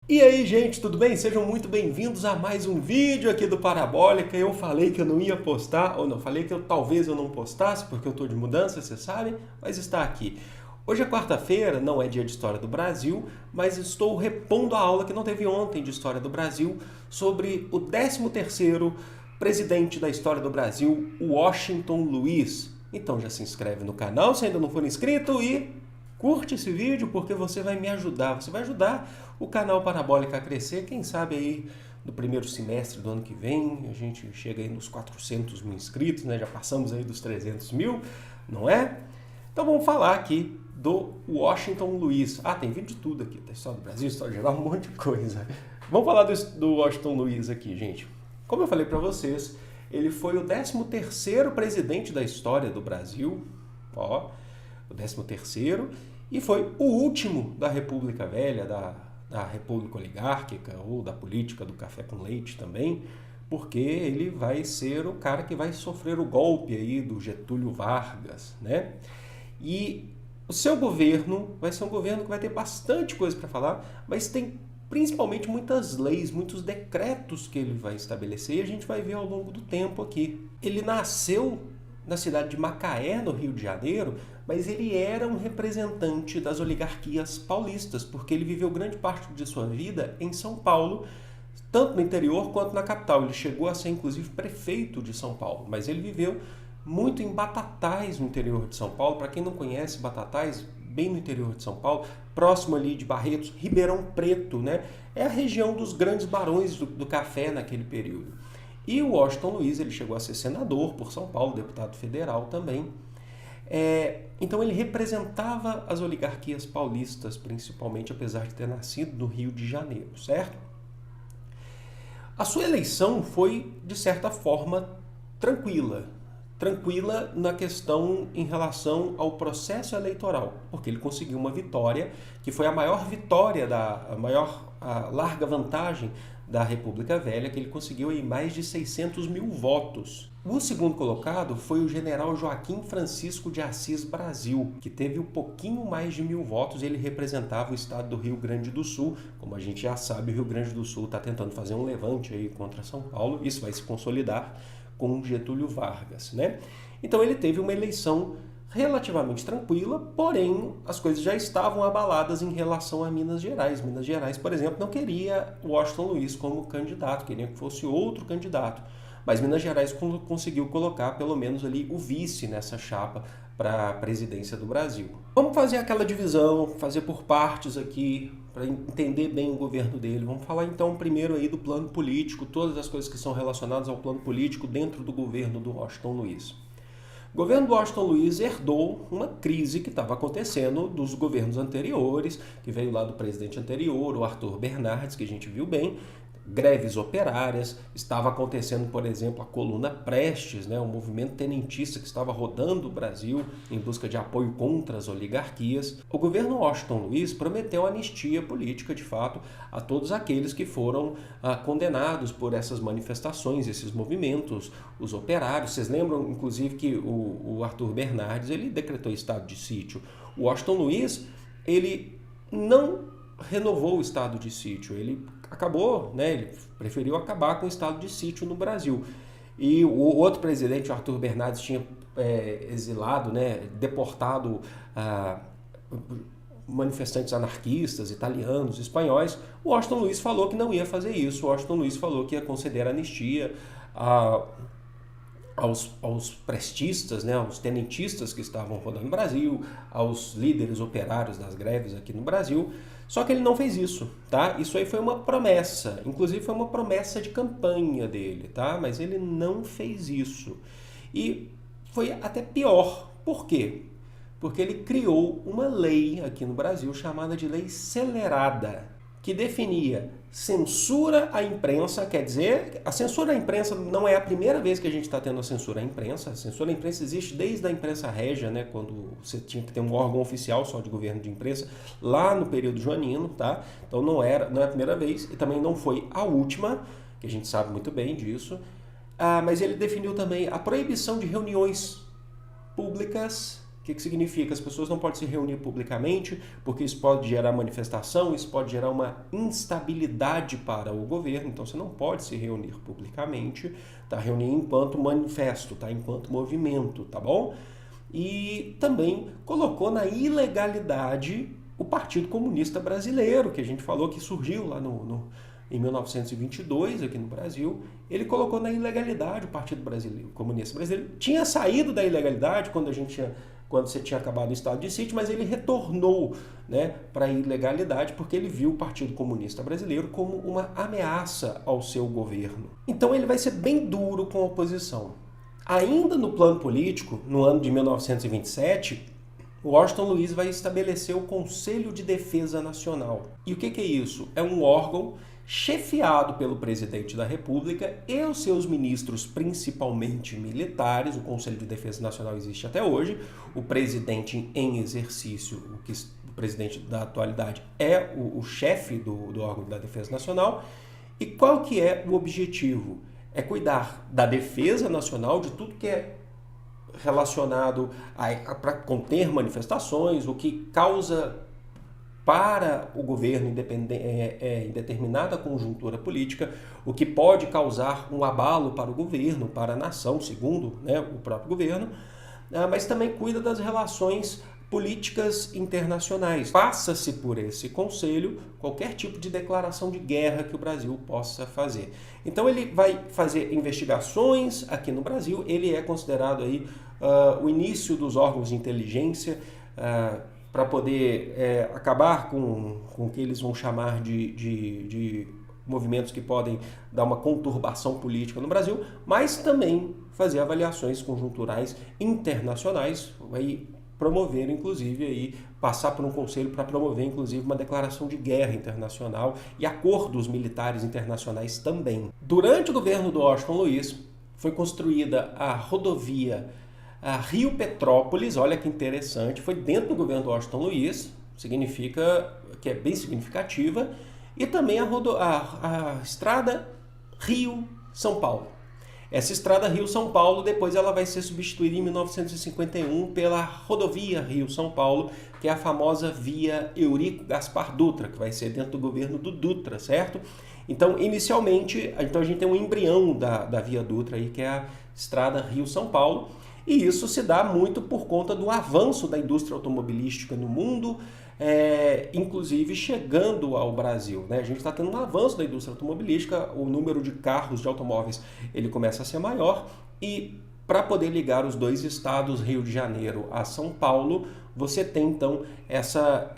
E aí, gente, tudo bem? Sejam muito bem-vindos a mais um vídeo aqui do Parabólica. Eu falei que eu não ia postar, ou não, falei que talvez eu não postasse, porque eu estou de mudança, vocês sabem, mas está aqui. Hoje é quarta-feira, não é dia de História do Brasil, mas estou repondo a aula que não teve ontem de História do Brasil sobre o 13º presidente da História do Brasil, Washington Luiz. Então já se inscreve no canal se ainda não for inscrito e curte esse vídeo porque você vai me ajudar. Você vai ajudar o canal Parabólica a crescer. Quem sabe aí no primeiro semestre do ano que vem a gente chega aí nos 400 mil inscritos, né? Já passamos aí dos 300 mil, não é? Então vamos falar aqui do Washington Luiz. Ah, tem vídeo de tudo aqui, da história do Brasil, história geral, um monte de coisa. Vamos falar do Washington Luiz aqui, gente. Como eu falei para vocês, ele foi o 13º presidente da história do Brasil, ó, o 13º, e foi o último da República Velha, da República Oligárquica ou da política do café com leite também, porque ele vai ser o cara que vai sofrer o golpe aí do Getúlio Vargas, né? E o seu governo vai ser um governo que vai ter bastante coisa para falar, mas tem principalmente muitas leis, muitos decretos que ele vai estabelecer e a gente vai ver ao longo do tempo aqui. Ele nasceu na cidade de Macaé, no Rio de Janeiro, mas ele era um representante das oligarquias paulistas, porque ele viveu grande parte de sua vida em São Paulo, tanto no interior quanto na capital. Ele chegou a ser, inclusive, prefeito de São Paulo, mas ele viveu muito em Batatais, no interior de São Paulo. Para quem não conhece Batatais, bem no interior de São Paulo, próximo ali de Barretos, Ribeirão Preto, né? É a região dos grandes barões do café naquele período. E o Washington Luiz, ele chegou a ser senador por São Paulo, deputado federal também. Então ele representava as oligarquias paulistas, principalmente, apesar de ter nascido no Rio de Janeiro, certo? A sua eleição foi, de certa forma, tranquila na questão em relação ao processo eleitoral, porque ele conseguiu uma vitória que foi a maior vitória, a larga vantagem da República Velha, que ele conseguiu aí mais de 600 mil votos. O segundo colocado foi o general Joaquim Francisco de Assis Brasil, que teve um pouquinho mais de 1000 votos. Ele representava o estado do Rio Grande do Sul. Como a gente já sabe, o Rio Grande do Sul está tentando fazer um levante aí contra São Paulo. Isso vai se consolidar com Getúlio Vargas, né? Então ele teve uma eleição relativamente tranquila, porém as coisas já estavam abaladas em relação a Minas Gerais. Minas Gerais, por exemplo, não queria Washington Luiz como candidato, queria que fosse outro candidato. Mas Minas Gerais conseguiu colocar pelo menos ali o vice nessa chapa para a presidência do Brasil. Vamos fazer aquela divisão, fazer por partes aqui, para entender bem o governo dele. Vamos falar então primeiro aí do plano político, todas as coisas que são relacionadas ao plano político dentro do governo do Washington Luiz. O governo do Washington Luiz herdou uma crise que estava acontecendo dos governos anteriores, que veio lá do presidente anterior, o Arthur Bernardes, que a gente viu bem, greves operárias, estava acontecendo, por exemplo, a Coluna Prestes, né, um movimento tenentista que estava rodando o Brasil em busca de apoio contra as oligarquias. O governo Washington Luiz prometeu anistia política, de fato, a todos aqueles que foram condenados por essas manifestações, esses movimentos, os operários. Vocês lembram, inclusive, que o Arthur Bernardes, ele decretou estado de sítio. O Washington Luiz, ele não renovou o estado de sítio, ele acabou, né, ele preferiu acabar com o estado de sítio no Brasil. E o outro presidente, o Arthur Bernardes, tinha exilado, né, deportado manifestantes anarquistas, italianos, espanhóis. O Washington Luiz falou que não ia fazer isso. O Washington Luiz falou que ia conceder anistia aos prestistas, né, aos tenentistas que estavam rodando no Brasil, aos líderes operários das greves aqui no Brasil. Só que ele não fez isso, tá? Isso aí foi uma promessa, inclusive foi uma promessa de campanha dele, tá? Mas ele não fez isso. E foi até pior. Por quê? Porque ele criou uma lei aqui no Brasil chamada de Lei Celerada, que definia censura à imprensa. Quer dizer, a censura à imprensa não é a primeira vez que a gente está tendo a censura à imprensa. A censura à imprensa existe desde a imprensa régia, né, quando você tinha que ter um órgão oficial só de governo de imprensa, lá no período joanino, tá? Então não é a primeira vez e também não foi a última, que a gente sabe muito bem disso. Mas ele definiu também a proibição de reuniões públicas que significa? As pessoas não podem se reunir publicamente, porque isso pode gerar manifestação, isso pode gerar uma instabilidade para o governo, então você não pode se reunir publicamente, tá? Reunir enquanto manifesto, tá? Enquanto movimento, tá bom? E também colocou na ilegalidade o Partido Comunista Brasileiro, que a gente falou que surgiu lá em 1922 aqui no Brasil. Ele colocou na ilegalidade o Partido Comunista Brasileiro. Tinha saído da ilegalidade quando você tinha acabado o estado de sítio, mas ele retornou, né, para a ilegalidade porque ele viu o Partido Comunista Brasileiro como uma ameaça ao seu governo. Então ele vai ser bem duro com a oposição. Ainda no plano político, no ano de 1927, Washington Luiz vai estabelecer o Conselho de Defesa Nacional. E o que é isso? É um órgão chefiado pelo presidente da República e os seus ministros, principalmente militares. O Conselho de Defesa Nacional existe até hoje. O presidente em exercício, o presidente da atualidade, é o chefe do órgão da Defesa Nacional. E qual que é o objetivo? É cuidar da defesa nacional, de tudo que é relacionado para conter manifestações, o que causa para o governo em determinada conjuntura política, o que pode causar um abalo para o governo, para a nação, segundo, né, o próprio governo, mas também cuida das relações políticas internacionais. Passa-se por esse conselho qualquer tipo de declaração de guerra que o Brasil possa fazer. Então ele vai fazer investigações aqui no Brasil, ele é considerado aí o início dos órgãos de inteligência para poder acabar com o que eles vão chamar de movimentos que podem dar uma conturbação política no Brasil, mas também fazer avaliações conjunturais internacionais, aí promover, inclusive, aí, passar por um conselho para promover, inclusive, uma declaração de guerra internacional e acordos militares internacionais também. Durante o governo do Washington Luiz, foi construída a rodovia Rio-Petrópolis, olha que interessante, foi dentro do governo do Washington Luiz, significa que é bem significativa, e também a estrada Rio-São Paulo. Essa estrada Rio-São Paulo, depois ela vai ser substituída em 1951 pela rodovia Rio-São Paulo, que é a famosa via Eurico Gaspar Dutra, que vai ser dentro do governo do Dutra, certo? Então, inicialmente, a gente tem um embrião da via Dutra, aí, que é a estrada Rio-São Paulo, e isso se dá muito por conta do avanço da indústria automobilística no mundo, inclusive chegando ao Brasil, né? A gente está tendo um avanço da indústria automobilística, o número de carros, de automóveis, ele começa a ser maior, e para poder ligar os dois estados, Rio de Janeiro a São Paulo, você tem então essa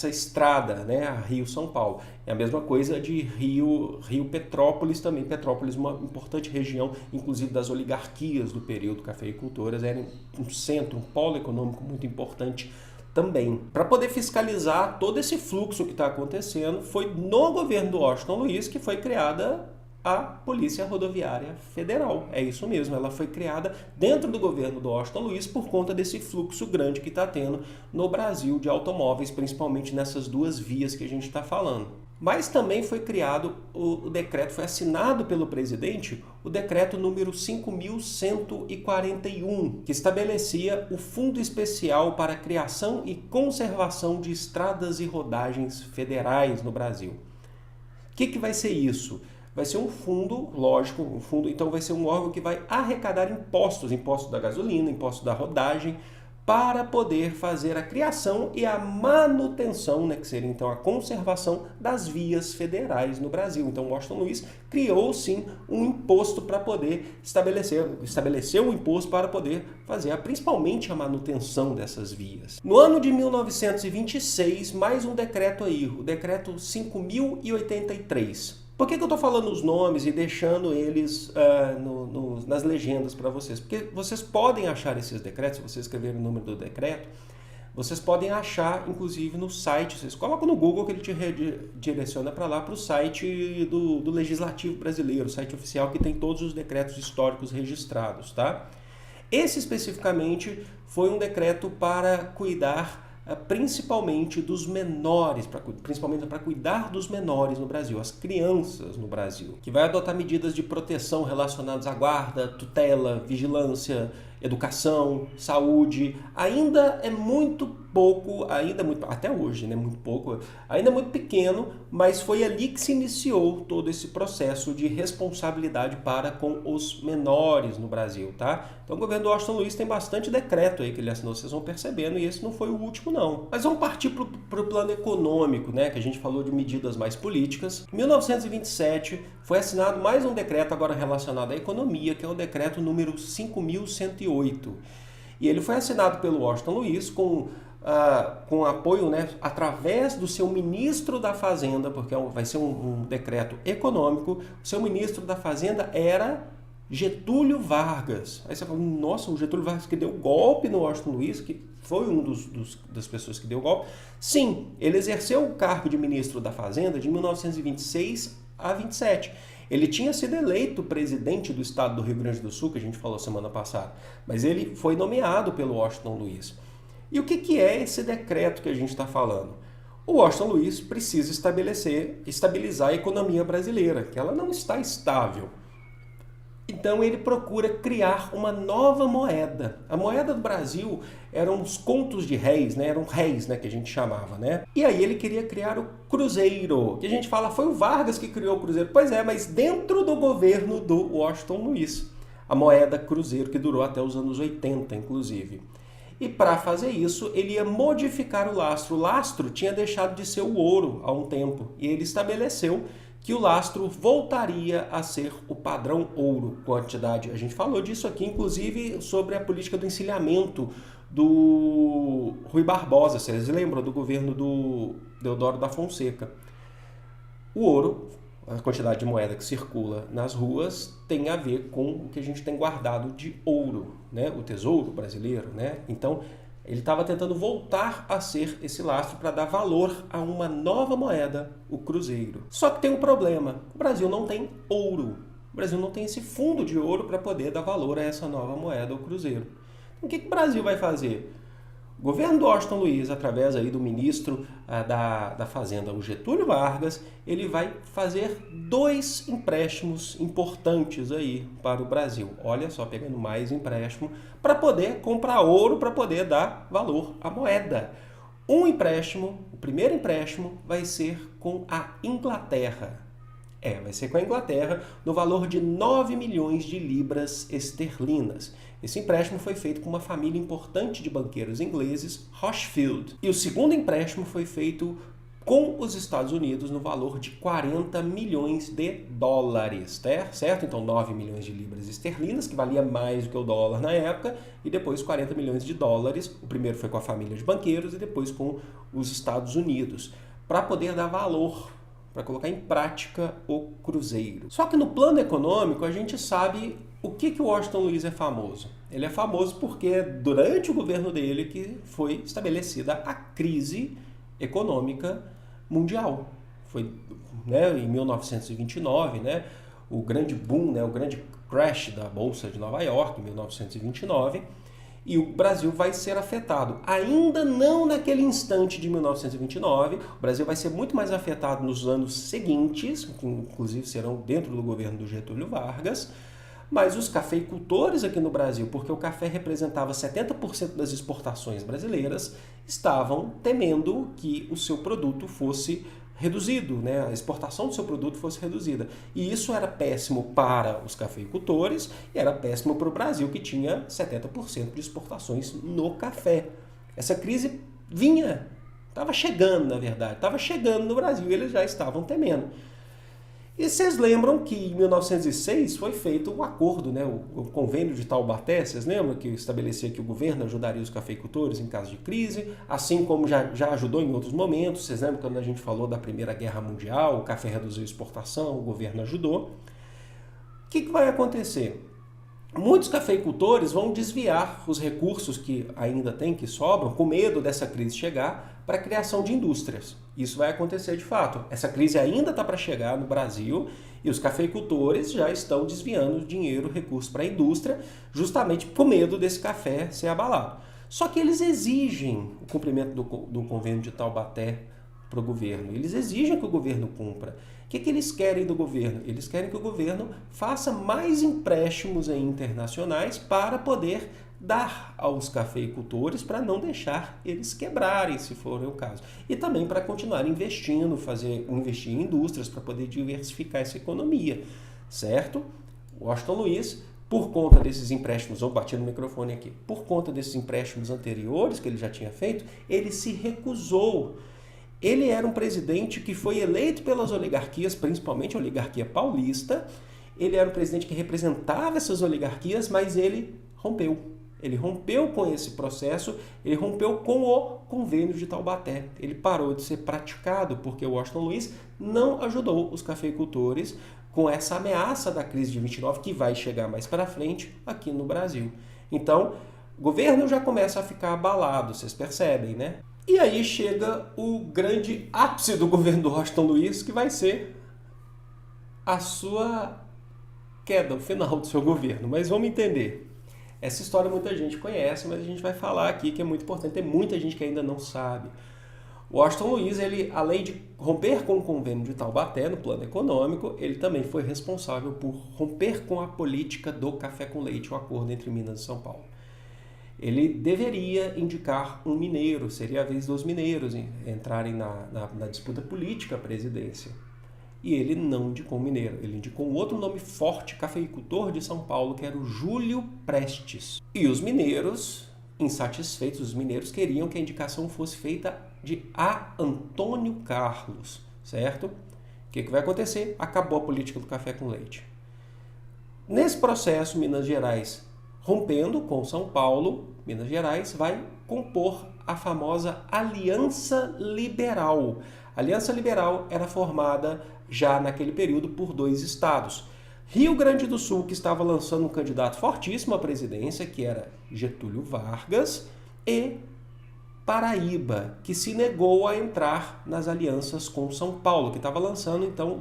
estrada, né, a Rio-São Paulo. É a mesma coisa de Rio-Petrópolis também. Petrópolis, uma importante região, inclusive das oligarquias do período cafeicultoras, era um centro, um polo econômico muito importante também. Para poder fiscalizar todo esse fluxo que está acontecendo, foi no governo do Washington Luiz que foi criada a Polícia Rodoviária Federal. É isso mesmo, ela foi criada dentro do governo do Washington Luiz por conta desse fluxo grande que está tendo no Brasil de automóveis, principalmente nessas duas vias que a gente está falando. Mas também foi criado o decreto, foi assinado pelo presidente, o decreto número 5.141, que estabelecia o Fundo Especial para a Criação e Conservação de Estradas e Rodagens Federais no Brasil. O que vai ser isso? Vai ser um fundo, lógico, então vai ser um órgão que vai arrecadar impostos da gasolina, impostos da rodagem, para poder fazer a criação e a manutenção, né, que seria então a conservação das vias federais no Brasil. Então Washington Luiz criou sim um imposto para poder estabeleceu um imposto para poder fazer principalmente a manutenção dessas vias. No ano de 1926, mais um decreto aí, o decreto 5.083. Por que eu estou falando os nomes e deixando eles nas legendas para vocês? Porque vocês podem achar esses decretos, se vocês escreverem o número do decreto, vocês podem achar, inclusive, no site. Vocês colocam no Google que ele te redireciona para lá, para o site do Legislativo Brasileiro, o site oficial que tem todos os decretos históricos registrados, tá? Esse, especificamente, foi um decreto para cuidar principalmente dos menores, principalmente para cuidar dos menores no Brasil, as crianças no Brasil, que vai adotar medidas de proteção relacionadas à guarda, tutela, vigilância educação, saúde, ainda é muito pouco, até hoje, né, muito pouco, ainda é muito pequeno, mas foi ali que se iniciou todo esse processo de responsabilidade para com os menores no Brasil, tá? Então o governo do Washington Luiz tem bastante decreto aí que ele assinou, vocês vão percebendo, e esse não foi o último não. Mas vamos partir para o plano econômico, né, que a gente falou de medidas mais políticas. Em 1927 foi assinado mais um decreto agora relacionado à economia, que é o decreto número 5.108. E ele foi assinado pelo Washington Luiz com apoio, né, através do seu ministro da Fazenda, porque vai ser um decreto econômico. O seu ministro da Fazenda era Getúlio Vargas. Aí você fala, nossa, o Getúlio Vargas que deu golpe no Washington Luiz, que foi das pessoas que deu golpe. Sim, ele exerceu o cargo de ministro da Fazenda de 1926 a 27. Ele tinha sido eleito presidente do estado do Rio Grande do Sul, que a gente falou semana passada, mas ele foi nomeado pelo Washington Luiz. E o que é esse decreto que a gente está falando? O Washington Luiz precisa estabilizar a economia brasileira, que ela não está estável. Então ele procura criar uma nova moeda. A moeda do Brasil eram os contos de réis, né? Eram réis, né, que a gente chamava, né? E aí ele queria criar o Cruzeiro, que a gente fala, foi o Vargas que criou o Cruzeiro. Pois é, mas dentro do governo do Washington Luiz. A moeda Cruzeiro, que durou até os anos 80, inclusive. E para fazer isso, ele ia modificar o lastro. O lastro tinha deixado de ser o ouro há um tempo. E ele estabeleceu que o lastro voltaria a ser o padrão ouro, quantidade. A gente falou disso aqui, inclusive, sobre a política do encilhamento do Rui Barbosa. Vocês lembram do governo do Deodoro da Fonseca? O ouro, a quantidade de moeda que circula nas ruas, tem a ver com o que a gente tem guardado de ouro, né? O tesouro brasileiro, né? Então, ele estava tentando voltar a ser esse lastro para dar valor a uma nova moeda, o Cruzeiro. Só que tem um problema, o Brasil não tem ouro. O Brasil não tem esse fundo de ouro para poder dar valor a essa nova moeda, o Cruzeiro. Então, o que o Brasil vai fazer? O governo do Washington Luiz, através aí do ministro da Fazenda, o Getúlio Vargas, ele vai fazer 2 empréstimos importantes aí para o Brasil. Olha só, pegando mais empréstimo para poder comprar ouro, para poder dar valor à moeda. Um empréstimo, o primeiro empréstimo, vai ser com a Inglaterra. Vai ser com a Inglaterra no valor de 9 milhões de libras esterlinas. Esse empréstimo foi feito com uma família importante de banqueiros ingleses, Rothschild. E o segundo empréstimo foi feito com os Estados Unidos no valor de 40 milhões de dólares, certo? Então 9 milhões de libras esterlinas, que valia mais do que o dólar na época, e depois 40 milhões de dólares. O primeiro foi com a família de banqueiros e depois com os Estados Unidos, para poder dar valor, para colocar em prática o Cruzeiro. Só que no plano econômico a gente sabe o que o Washington Luiz é famoso. Ele é famoso porque durante o governo dele que foi estabelecida a crise econômica mundial. Foi, né, em 1929, né, o grande boom, né, o grande crash da Bolsa de Nova York, em 1929, e o Brasil vai ser afetado. Ainda não naquele instante de 1929, o Brasil vai ser muito mais afetado nos anos seguintes, que inclusive serão dentro do governo do Getúlio Vargas, mas os cafeicultores aqui no Brasil, porque o café representava 70% das exportações brasileiras, estavam temendo que o seu produto fosse reduzido, né? A exportação do seu produto fosse reduzida. E isso era péssimo para os cafeicultores e era péssimo para o Brasil, que tinha 70% de exportações no café. Essa crise estava chegando, na verdade, estava chegando no Brasil e eles já estavam temendo. E vocês lembram que em 1906 foi feito um acordo, né, o Convênio de Taubaté, vocês lembram que estabelecia que o governo ajudaria os cafeicultores em caso de crise, assim como já ajudou em outros momentos. Vocês lembram quando a gente falou da Primeira Guerra Mundial, o café reduziu a exportação, o governo ajudou. O que vai acontecer? Muitos cafeicultores vão desviar os recursos que ainda tem, que sobram, com medo dessa crise chegar, para a criação de indústrias. Isso vai acontecer de fato. Essa crise ainda está para chegar no Brasil e os cafeicultores já estão desviando dinheiro, recursos para a indústria, justamente com medo desse café ser abalado. Só que eles exigem o cumprimento do Convênio de Taubaté para o governo. Eles exigem que o governo cumpra. O que eles querem do governo? Eles querem que o governo faça mais empréstimos internacionais para poder dar aos cafeicultores para não deixar eles quebrarem, se for o caso. E também para continuar investindo, investir em indústrias para poder diversificar essa economia, certo? Washington Luiz, por conta desses empréstimos, vou bater no microfone aqui, por conta desses empréstimos anteriores que ele já tinha feito, ele se recusou. Ele era um presidente que foi eleito pelas oligarquias, principalmente a oligarquia paulista. Ele era um presidente que representava essas oligarquias, mas ele rompeu. Ele rompeu com esse processo, ele rompeu com o Convênio de Taubaté. Ele parou de ser praticado porque o Washington Luiz não ajudou os cafeicultores com essa ameaça da crise de 29 que vai chegar mais para frente aqui no Brasil. Então, o governo já começa a ficar abalado, vocês percebem, né? E aí chega o grande ápice do governo do Washington Luiz, que vai ser a sua queda, o final do seu governo. Mas vamos entender. Essa história muita gente conhece, mas a gente vai falar aqui que é muito importante. Tem muita gente que ainda não sabe. O Washington Luiz, ele, além de romper com o Convênio de Taubaté no plano econômico, ele também foi responsável por romper com a política do café com leite, o acordo entre Minas e São Paulo. Ele deveria indicar um mineiro, seria a vez dos mineiros entrarem na disputa política à presidência. E ele não indicou um mineiro, ele indicou um outro nome forte, cafeicultor de São Paulo, que era o Júlio Prestes. E os mineiros, insatisfeitos, os mineiros queriam que a indicação fosse feita de A. Antônio Carlos, certo? O que vai acontecer? Acabou a política do café com leite. Nesse processo, Minas Gerais, rompendo com São Paulo, Minas Gerais vai compor a famosa Aliança Liberal. A Aliança Liberal era formada já naquele período por 2 estados. Rio Grande do Sul, que estava lançando um candidato fortíssimo à presidência, que era Getúlio Vargas, e Paraíba, que se negou a entrar nas alianças com São Paulo, que estava lançando então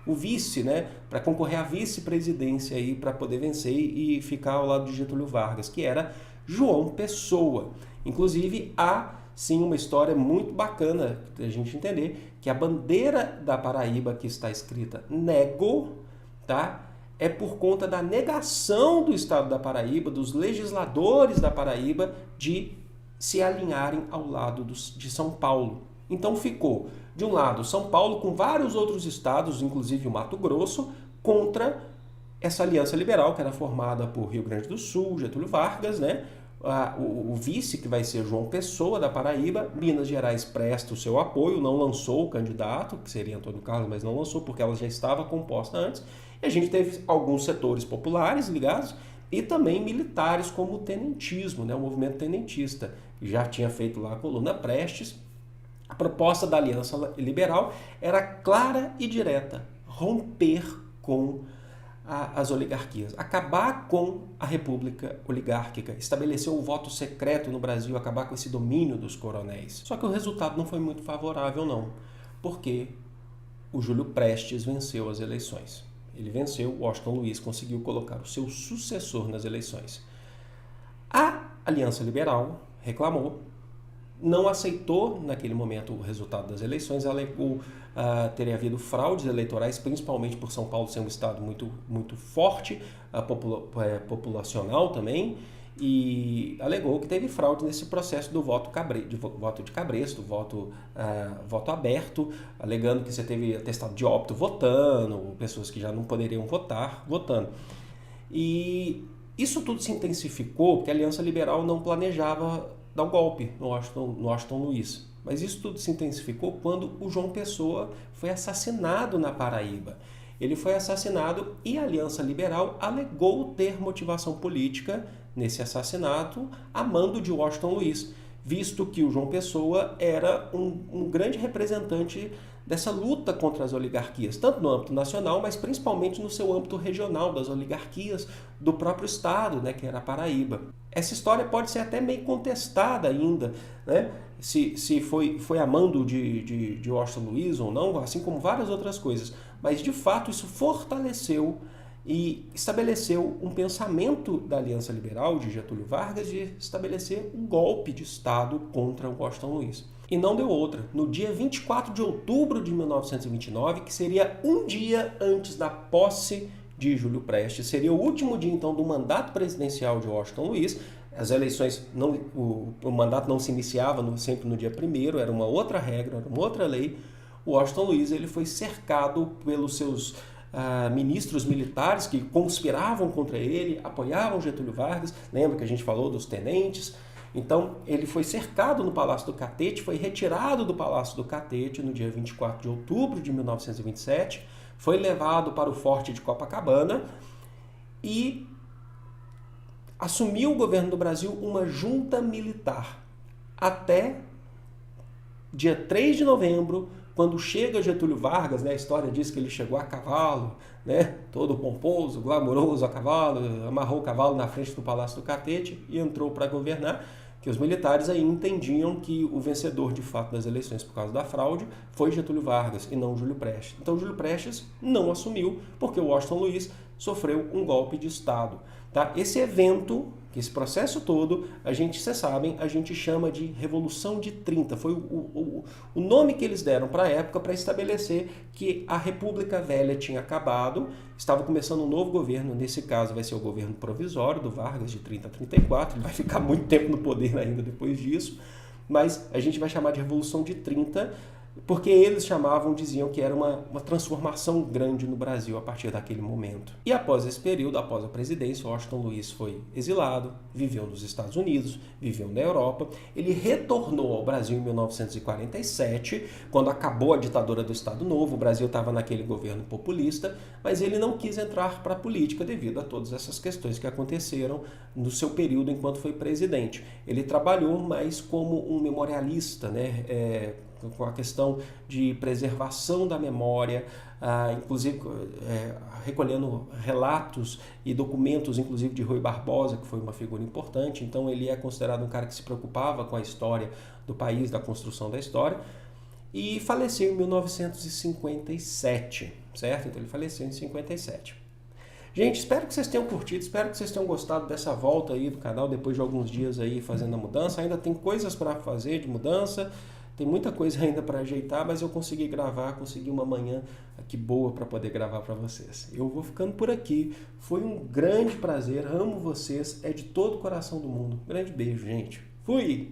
o vice, né, para concorrer à vice-presidência aí para poder vencer e ficar ao lado de Getúlio Vargas, que era João Pessoa. Inclusive há sim uma história muito bacana para a gente entender que a bandeira da Paraíba que está escrita nego, tá? É por conta da negação do estado da Paraíba, dos legisladores da Paraíba, de se alinharem ao lado de São Paulo. Então ficou, de um lado, São Paulo com vários outros estados, inclusive o Mato Grosso, contra essa aliança liberal que era formada por Rio Grande do Sul, Getúlio Vargas, né? O vice, que vai ser João Pessoa, da Paraíba. Minas Gerais presta o seu apoio, não lançou o candidato, que seria Antônio Carlos, mas não lançou porque ela já estava composta antes. E a gente teve alguns setores populares ligados e também militares, como o tenentismo, né? O movimento tenentista, que já tinha feito lá a coluna Prestes. A proposta da Aliança Liberal era clara e direta: romper com as oligarquias, acabar com a república oligárquica, estabelecer o voto secreto no Brasil, acabar com esse domínio dos coronéis. Só que o resultado não foi muito favorável, não, porque o Júlio Prestes venceu as eleições. Ele venceu, o Washington Luiz conseguiu colocar o seu sucessor nas eleições. A Aliança Liberal reclamou, não aceitou naquele momento o resultado das eleições, alegou teria havido fraudes eleitorais, principalmente por São Paulo ser um estado muito forte, populacional também, e alegou que teve fraude nesse processo do voto de cabresto, voto aberto, alegando que você teve atestado de óbito votando, pessoas que já não poderiam votar votando. E isso tudo se intensificou porque a Aliança Liberal não planejava dar um golpe no Washington Luiz. Mas isso tudo se intensificou quando o João Pessoa foi assassinado na Paraíba. Ele foi assassinado e a Aliança Liberal alegou ter motivação política nesse assassinato a mando de Washington Luiz, visto que o João Pessoa era um grande representante dessa luta contra as oligarquias, tanto no âmbito nacional, mas principalmente no seu âmbito regional, das oligarquias do próprio estado, né, que era a Paraíba. Essa história pode ser até meio contestada ainda, né? Se foi a mando de Washington Luiz ou não, assim como várias outras coisas. Mas, de fato, isso fortaleceu e estabeleceu um pensamento da Aliança Liberal de Getúlio Vargas de estabelecer um golpe de Estado contra Washington Luiz. E não deu outra. No dia 24 de outubro de 1929, que seria um dia antes da posse de Júlio Prestes, seria o último dia, então, do mandato presidencial de Washington Luiz, As eleições, o mandato não se iniciava sempre no dia 1º, era uma outra regra, era uma outra lei. O Washington Luiz ele foi cercado pelos seus ministros militares que conspiravam contra ele, apoiavam Getúlio Vargas. Lembra que a gente falou dos tenentes? Então, ele foi cercado no Palácio do Catete, foi retirado do Palácio do Catete no dia 24 de outubro de 1927, foi levado para o Forte de Copacabana e assumiu o governo do Brasil uma junta militar até dia 3 de novembro, quando chega Getúlio Vargas, né, a história diz que ele chegou a cavalo, né, todo pomposo, glamouroso a cavalo, amarrou o cavalo na frente do Palácio do Catete e entrou para governar, que os militares aí entendiam que o vencedor de fato das eleições por causa da fraude foi Getúlio Vargas e não Júlio Prestes. Então Júlio Prestes não assumiu porque o Washington Luiz sofreu um golpe de Estado. Tá? Esse evento, esse processo todo, vocês sabem, a gente chama de Revolução de 30. Foi o nome que eles deram para a época para estabelecer que a República Velha tinha acabado, estava começando um novo governo, nesse caso vai ser o governo provisório do Vargas de 30 a 34, ele vai ficar muito tempo no poder ainda depois disso, mas a gente vai chamar de Revolução de 30, porque eles diziam que era uma transformação grande no Brasil a partir daquele momento. E após esse período, após a presidência, Washington Luiz foi exilado, viveu nos Estados Unidos, viveu na Europa. Ele retornou ao Brasil em 1947, quando acabou a ditadura do Estado Novo. O Brasil estava naquele governo populista, mas ele não quis entrar para a política devido a todas essas questões que aconteceram no seu período enquanto foi presidente. Ele trabalhou mais como um memorialista, né? Com a questão de preservação da memória, inclusive recolhendo relatos e documentos, inclusive de Rui Barbosa, que foi uma figura importante. Então ele é considerado um cara que se preocupava com a história do país, da construção da história, e faleceu em 1957, certo? Então ele faleceu em 57. Gente, espero que vocês tenham curtido, espero que vocês tenham gostado dessa volta aí do canal, depois de alguns dias aí fazendo a mudança. Ainda tem coisas para fazer de mudança, tem muita coisa ainda para ajeitar, mas eu consegui gravar, consegui uma manhã aqui boa para poder gravar para vocês. Eu vou ficando por aqui, foi um grande prazer, amo vocês, é de todo o coração do mundo. Grande beijo, gente. Fui!